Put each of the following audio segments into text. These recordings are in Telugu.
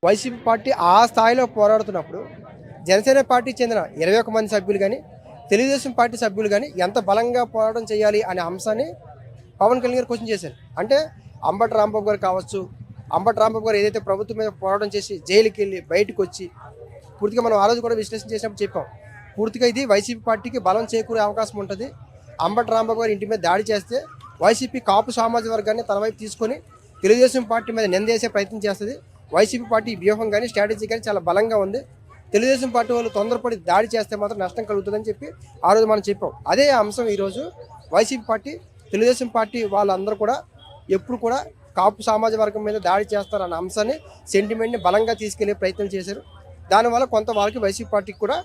వైసీపీ పార్టీ ఆ స్థాయిలో పోరాడుతున్నప్పుడు జనసేన పార్టీ చెందిన 21 మంది సభ్యులు కానీ తెలుగుదేశం పార్టీ సభ్యులు కానీ ఎంత బలంగా పోరాటం చేయాలి అనే అంశాన్ని పవన్ కళ్యాణ్ గారు క్వశ్చన్ చేశారు. అంటే అంబటి రాంబాబు గారు కావచ్చు, అంబటి రాంబాబు గారు ఏదైతే ప్రభుత్వం మీద పోరాటం చేసి జైలుకి వెళ్ళి బయటకు వచ్చి పూర్తిగా మనం ఆ రోజు కూడా విశ్లేషణ చేసినప్పుడు చెప్పాం, పూర్తిగా ఇది వైసీపీ పార్టీకి బలం చేకూరే అవకాశం ఉంటుంది. అంబటి రాంబాబు గారు ఇంటి మీద దాడి చేస్తే వైసీపీ కాపు సామాజిక వర్గాన్ని తన వైపు తీసుకొని తెలుగుదేశం పార్టీ మీద నిందేసే ప్రయత్నం చేస్తుంది. వైసీపీ పార్టీ వ్యూహం కానీ స్ట్రాటజీ కానీ చాలా బలంగా ఉంది. తెలుగుదేశం పార్టీ వాళ్ళు తొందరపడి దాడి చేస్తే మాత్రం నష్టం కలుగుతుందని చెప్పి ఆ రోజు మనం చెప్పాం. అదే అంశం ఈరోజు వైసీపీ పార్టీ తెలుగుదేశం పార్టీ వాళ్ళందరూ కూడా ఎప్పుడు కూడా కాపు సామాజిక వర్గం మీద దాడి చేస్తారన్న అంశాన్ని సెంటిమెంట్ని బలంగా తీసుకెళ్లే ప్రయత్నం చేశారు. దానివల్ల కొంత వాళ్ళకి వైసీపీ పార్టీకి కూడా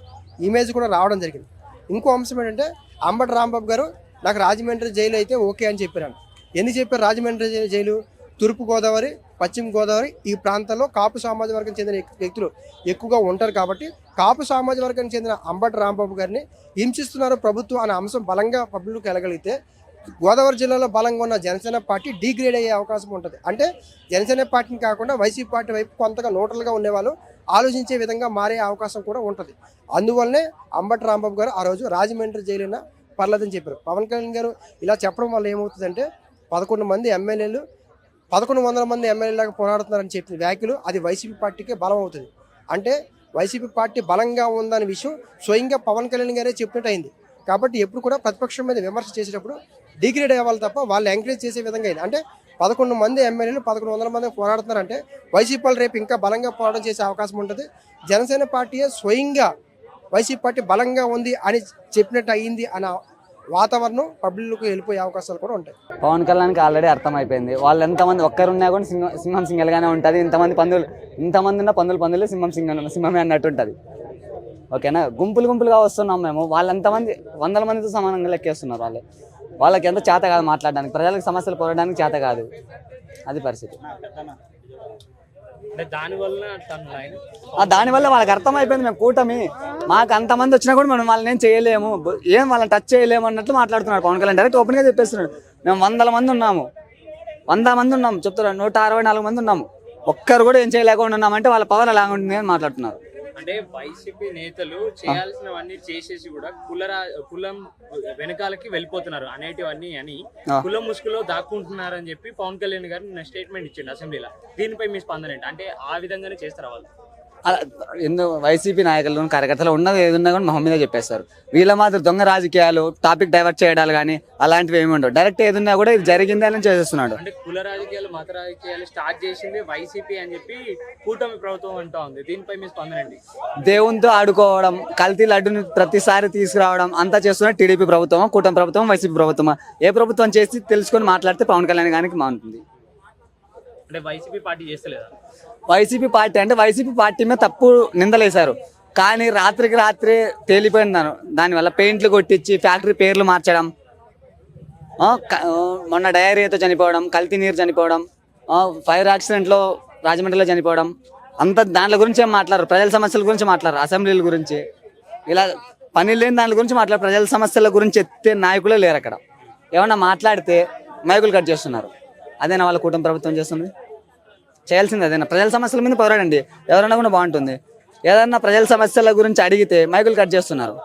ఇమేజ్ కూడా రావడం జరిగింది. ఇంకో అంశం ఏంటంటే అంబటి రాంబాబు గారు నాకు రాజమండ్రి జైలు అయితే ఓకే అని చెప్పారు. ఎందుకు చెప్పారు రాజమండ్రి జైలు? తూర్పుగోదావరి, పశ్చిమ గోదావరి ఈ ప్రాంతాల్లో కాపు సామాజిక వర్గం చెందిన వ్యక్తులు ఎక్కువగా ఉంటారు కాబట్టి కాపు సామాజిక వర్గానికి చెందిన అంబటి రాంబాబు గారిని హింసిస్తున్నారు ప్రభుత్వం అనే అంశం బలంగా పబ్లిక్ వెళ్ళగలిగితే గోదావరి జిల్లాలో బలంగా ఉన్న జనసేన పార్టీ డిగ్రేడ్ అయ్యే అవకాశం ఉంటుంది. అంటే జనసేన పార్టీని కాకుండా వైసీపీ పార్టీ వైపు కొంతగా న్యూట్రల్గా ఉండేవాళ్ళు ఆలోచించే విధంగా మారే అవకాశం కూడా ఉంటుంది. అందువల్లనే అంబటి రాంబాబు గారు ఆ రోజు రాజమండ్రి జైలున పర్లేదని చెప్పారు. పవన్ కళ్యాణ్ గారు ఇలా చెప్పడం వల్ల ఏమవుతుందంటే 11 మంది ఎమ్మెల్యేలు 1100 మంది ఎమ్మెల్యేలాగా పోరాడుతున్నారని చెప్పిన వ్యాఖ్యలు అది వైసీపీ పార్టీకే బలం అవుతుంది. అంటే వైసీపీ పార్టీ బలంగా ఉందనే విషయం స్వయంగా పవన్ కళ్యాణ్ గారే చెప్పినట్టు అయింది. కాబట్టి ఎప్పుడు కూడా ప్రతిపక్షం మీద విమర్శ చేసేటప్పుడు డిగ్రేడ్ అయ్యేవాళ్ళు తప్ప వాళ్ళు ఎంకరేజ్ చేసే విధంగా అయింది. అంటే 11 మంది ఎమ్మెల్యేలు 1100 మంది పోరాడుతున్నారంటే వైసీపీ వాళ్ళు రేపు ఇంకా బలంగా పోరాటం చేసే అవకాశం ఉంటుంది. జనసేన పార్టీయే స్వయంగా వైసీపీ పార్టీ బలంగా ఉంది అని చెప్పినట్టు అయ్యింది అన్న వాతావరణం పబ్లిక్కి వెళ్ళిపోయే అవకాశాలు కూడా ఉంటాయి. పవన్ కళ్యాణ్కి ఆల్రెడీ అర్థమైపోయింది. వాళ్ళు ఎంతమంది ఒక్కరున్నా కూడా సింహం సింగల్గానే ఉంటుంది. ఇంతమంది ఉన్న పందులు సింహమే అన్నట్టు ఉంటుంది. ఓకేనా, గుంపులుగా వస్తున్నాం మేము. వాళ్ళు ఎంతమంది 100 మందితో సమానంగా లెక్కేస్తున్నారు. వాళ్ళకి ఎంత చేత కాదు మాట్లాడడానికి, ప్రజలకు సమస్యలు పోరాడడానికి చేత కాదు. అది పరిస్థితి. దానివల్ల వాళ్ళకి అర్థమైపోయింది మేము కూటమి, మాకు అంతమంది వచ్చినా కూడా మనం వాళ్ళని ఏం చేయలేము, వాళ్ళని టచ్ చేయలేము అన్నట్లు మాట్లాడుతున్నాడు పవన్ కళ్యాణ్. డైరెక్ట్ ఓపెన్గా చెప్పేస్తున్నాడు, మేము 100 మంది ఉన్నాము చెప్తున్నారు, 164 మంది ఉన్నాము, ఒక్కరు కూడా ఏం చేయలేకుండా ఉన్నామంటే వాళ్ళ పవర్ ఎలా ఉంటుంది అని మాట్లాడుతున్నారు. అంటే వైసీపీ నేతలు చేయాల్సినవన్నీ చేసేసి కూడా కులం వెనకాలకి వెళ్ళిపోతున్నారు అనేటివన్నీ అని కులం ముసుగులో దాక్కుంటున్నారు అని చెప్పి పవన్ కళ్యాణ్ గారు స్టేట్మెంట్ ఇచ్చిండు అసెంబ్లీలో. దీనిపై మీ స్పందన ఏంటి? అంటే ఆ విధంగానే చేస్తారు వాళ్ళు? వైసీపీ నాయకులు కార్యకర్తలు ఉన్నది ఏదున్నా కూడా మొహం మీద చెప్పేస్తారు. వీళ్ళ మాత్రం దొంగ రాజకీయాలు, టాపిక్ డైవర్ట్ చేయడాలు కానీ అలాంటివి ఏమి ఉండవు. డైరెక్ట్ ఏదున్నా కూడా ఇది జరిగింది అని చేసేస్తున్నాడు. అంటే కుల రాజకీయాలు, మత రాజకీయాలు స్టార్ట్ చేసింది వైసీపీ అని చెప్పి కూటమి ప్రభుత్వం అంటా ఉంది. దీనిపై మీ స్పందన ఏంటి? దేవునితో ఆడుకోవడం, కల్తీ లడ్డుని ప్రతిసారి తీసుకురావడం అంతా చేస్తున్న టీడీపీ ప్రభుత్వం, కూటమి ప్రభుత్వం, వైసీపీ ప్రభుత్వం. ఏ ప్రభుత్వం చేసి తెలుసుకొని మాట్లాడితే పవన్ కళ్యాణ్ గారికి బాగుంటుంది. అంటే వైసీపీ పార్టీ చేస్తలేదా? వైసీపీ పార్టీ మీద తప్పు నిందలేశారు, కానీ రాత్రికి రాత్రి తేలిపోయినారు. దానివల్ల పెయింట్లు కొట్టించి ఫ్యాక్టరీ పేర్లు మార్చడం, మొన్న డయేరియాతో చనిపోవడం, కల్తీ నీరు చనిపోవడం, ఫైర్ యాక్సిడెంట్లో రాజమండ్రిలో చనిపోవడం, అంత దాంట్ల గురించి ఏం మాట్లాడరు. ప్రజల సమస్యల గురించి మాట్లాడరు, అసెంబ్లీల గురించి ఇలా పని లేని దాని గురించి మాట్లాడారు. ప్రజల సమస్యల గురించి ఎత్తే నాయకులే లేరు అక్కడ. ఏమన్నా మాట్లాడితే మైకులు కట్ చేస్తున్నారు. అదేనా వాళ్ళ కూటమి ప్రభుత్వం చేస్తుంది? చేయాల్సింది అదేనా? ప్రజల సమస్యల మీద పోరాడండి, ఎవరన్నా కూడా బాగుంటుంది. ఏదన్నా ప్రజల సమస్యల గురించి అడిగితే మైకులు కట్ చేస్తున్నారు.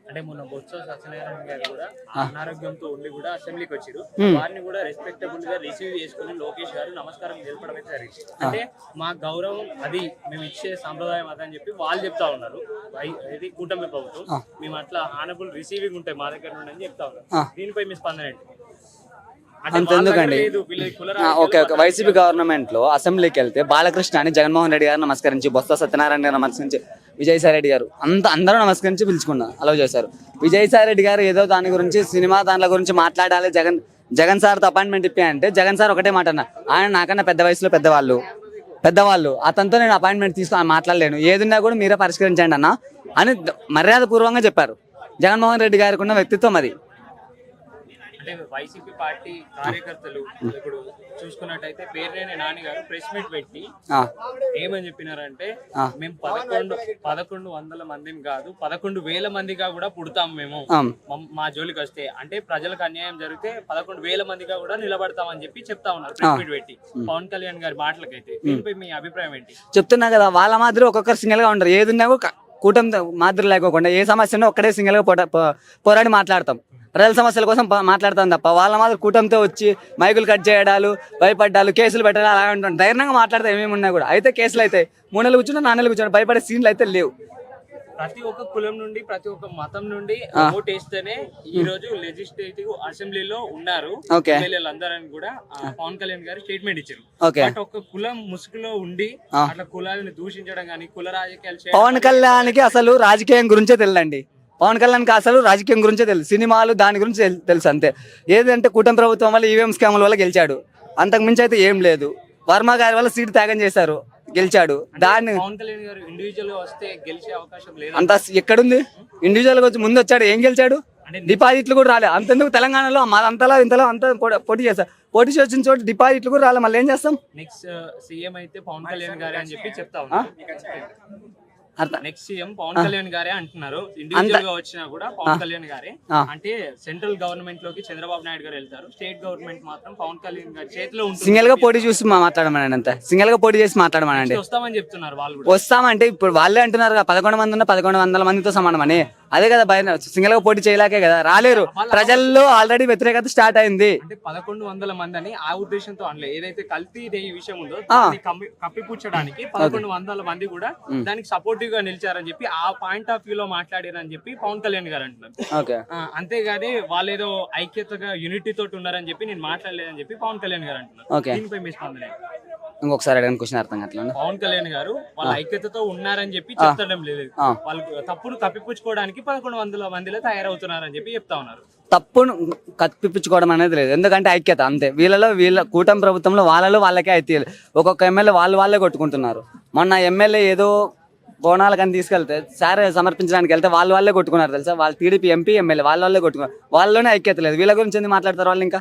అంటే మొన్న బొత్స సత్యనారాయణ గారు కూడా అనారోగ్యంతో ఉండి కూడా అసెంబ్లీకి వచ్చారు. వారిని కూడా రెస్పెక్టబుల్ గా రిసీవ్ చేసుకుని లోకేష్ గారు నమస్కారం తెలపడం అయితే జరిగింది. అంటే మా గౌరవం అది, మేము ఇచ్చే సంప్రదాయం అదని చెప్పి వాళ్ళు చెప్తా ఉన్నారు. ఇది కూటమి ప్రభుత్వం, మేము అట్లా హానబుల్ రిసీవింగ్ ఉంటాయి మా దగ్గర నుండి అని చెప్తా ఉన్నారు. దీనిపై మీ స్పందన ఏంటి? అంతెందుకండి, ఓకే వైసీపీ గవర్నమెంట్ లో అసెంబ్లీకి వెళ్తే బాలకృష్ణ అని జగన్మోహన్ రెడ్డి గారు నమస్కరించి, బొత్స సత్యనారాయణ గారు నమస్కరించి, విజయసాయి రెడ్డి గారు అందరూ నమస్కరించి పిలుచుకున్నారు, అలౌ చేశారు. విజయసాయి రెడ్డి గారు ఏదో దాని గురించి సినిమా దాంట్లో గురించి మాట్లాడాలి, జగన్ సార్తో అపాయింట్మెంట్ ఇప్పి అంటే జగన్ సార్ ఒకటే మాట అన్న, ఆయన నాకన్నా పెద్ద వయసులో పెద్దవాళ్ళు అతనితో నేను అపాయింట్మెంట్ తీసుకొని మాట్లాడలేను, ఏదున్నా కూడా మీరే పరిష్కరించండి అన్న అని మర్యాద పూర్వంగా చెప్పారు. జగన్మోహన్ రెడ్డి గారికి ఉన్న వ్యక్తిత్వం అది. అంటే వైసీపీ పార్టీ కార్యకర్తలు ఇప్పుడు చూసుకున్నట్టయితే పేర్లేని నాని గారు ప్రెస్ మీట్ పెట్టి ఆ, ఏమని చెప్పినారంటే మేము 1100 మందిని కాదు 11,000 మందిగా కూడా పుడతాం మేము ఆ. మా జోలికి వస్తే, అంటే ప్రజలకు అన్యాయం జరిగితే 11,000 మందిగా కూడా నిలబడతామని చెప్పి చెప్తా ఉన్నారు ప్రెస్ మీట్ పెట్టి పవన్ కళ్యాణ్ గారి మాటలకైతే. దీనిపై మీ అభిప్రాయం ఏంటి? చెప్తున్నా కదా, వాళ్ళ మాదిరి ఒక్కొక్కరు సింగిల్ గా ఉండరు. ఏది ఉన్నా కూడా కూటమి మాదిరి లేకోకుండా ఏ సమస్య ఉన్నా ఒక్కడే సింగిల్ గా పోరాడి మాట్లాడతాం. ప్రజల సమస్యల కోసం మాట్లాడతాం తప్ప వాళ్ళ మాదిరి కూటమితో వచ్చి మైకులు కట్ చేయడాలు, భయపడ్డాలు, కేసులు పెట్టాలి అలా ఉంటాం. ధైర్యంగా మాట్లాడితే ఏమేమి ఉన్నా కూడా అయితే కేసులు అయితే 3 నెలలు కూర్చున్నా 4 నెలలు కూర్చున్నా భయపడే సీన్లు అయితే లేవు. ప్రతి ఒక్క కులం నుండి ప్రతి ఒక్క మతం నుండి ఓట్ వేస్తేనే ఈ రోజు లెజిస్లేటివ్ అసెంబ్లీలో ఉన్నారు ఓకే. ఎమ్మెల్యేలందరని కూడా పవన్ కళ్యాణ్ గారు స్టేట్మెంట్ ఇచ్చారు. ఓకే. బట్ ఒక కులం ముసుగులో ఉండి అట్లా కులాలను దూషించడం కానీ కుల రాజకీయాలు పవన్ కళ్యాణ్కి అసలు రాజకీయం గురించే తెలియదండి. పవన్ కళ్యాణ్కి అసలు రాజకీయం గురించే తెలుసు, సినిమాలు దాని గురించి తెలుసు అంతే. ఏదంటే కూటమి ప్రభుత్వం వల్ల ఈవీఎం స్కాముల వల్ల గెలిచాడు, అంతకు మించి అయితే ఏం లేదు. వర్మ గారి వల్ల సీట్ త్యాగం చేశారు, గెలిచాడు. దాన్ని పవన్ కళ్యాణ్ గారు ఇండివిజువల్ గా వస్తే గెలిచే అవకాశం లేదు. అంత ఎక్కడుంది? ఇండివిజువల్ గా వచ్చి ముందు వచ్చాడు, ఏం గెలిచాడు? డిపాజిట్లు కూడా రాలే. అంతెందుకు తెలంగాణలో అంతలా ఇంతలో అంత పోటీ చేశారు. పోటీ చేసిన చోట డిపాజిట్లు కూడా రాలే. మళ్ళీ ఏం చేస్తాం? నెక్స్ట్ సీఎం అయితే పవన్ కళ్యాణ్ గారే అని చెప్పి చెప్తా ఉన్నారు. నెక్స్ట్ సీఎం పవన్ కళ్యాణ్ గారే అంటున్నారు. ఇండివిజువల్ గా వచ్చినా కూడా పవన్ కళ్యాణ్ గారే. అంటే సెంట్రల్ గవర్నమెంట్ లోకి చంద్రబాబు నాయుడు గారు వెళ్తారు, స్టేట్ గవర్నమెంట్ మాత్రం పవన్ కళ్యాణ్ గారి చేతిలో ఉంటుంది. సింగిల్ గా పోటీ చూసి మాట్లాడమనండి, అంతే. సింగిల్ గా పోటీ చేసి మాట్లాడమనండి. వస్తామని చెప్తున్నారు వాళ్ళు కూడా. వస్తామంటే ఇప్పుడు వాళ్ళే అంటున్నారు 11 మంది ఉన్న 1100 మందితో సమానమని. అదే కదా భయం. సింగిల్ గా పోటీ చేయలేకే కదా, రాలేరు. ప్రజల్లో ఆల్రెడీ వ్యతిరేకత స్టార్ట్ అయింది. అంటే 1100 మంది అని ఆ ఉద్దేశంతో అనలే. ఏదైతే కల్తీ విషయం ఉందో దాన్ని కప్పిపుచ్చడానికి 1100 మంది కూడా దానికి సపోర్టివ్ గా నిలిచారని చెప్పి ఆ పాయింట్ ఆఫ్ వ్యూ లో మాట్లాడారని చెప్పి పవన్ కళ్యాణ్ గారు అంటున్నారు. అంతేగాని వాళ్ళు ఏదో ఐక్యతగా యూనిటీ తోటి ఉన్నారని చెప్పి నేను మాట్లాడలేదని చెప్పి పవన్ కళ్యాణ్ గారు అంటున్నారు. దీనిపై మీ స్పందన? ఇంకొకసారి అడగని క్వశ్చన్ అర్థం కావట్లేదు. పవన్ కళ్యాణ్ గారు వాళ్ళ ఐక్యతతో ఉన్నారని చెప్పి చెప్తడం లేదు, వాళ్ళు తప్పును కప్పిపుచ్చుకోవడానికి 1100 మందిలో తయారవుతున్నారని చెప్పి చెప్తా ఉన్నారు. తప్పును కప్పిపుచ్చుకోవడం అనేది లేదు, ఎందుకంటే ఐక్యత అంతే. వీళ్ళ కూటమి ప్రభుత్వంలో వాళ్ళకే అయితే ఒక్కొక్క ఎమ్మెల్యే వాళ్ళే కొట్టుకుంటున్నారు. మొన్న ఎమ్మెల్యే ఏదో బోనాలకని తీసుకెళ్తే సార్ సమర్పించడానికి వెళ్తే వాళ్ళే కొట్టుకున్నారు తెలుసా. వాళ్ళు టీడీపీ ఎంపీ ఎమ్మెల్యే వాళ్ళే కొట్టుకున్నారు. వాళ్ళలోనే ఐక్యత లేదు. వీళ్ళ గురించి ఎందుకు మాట్లాడతారు వాళ్ళు? ఇంకా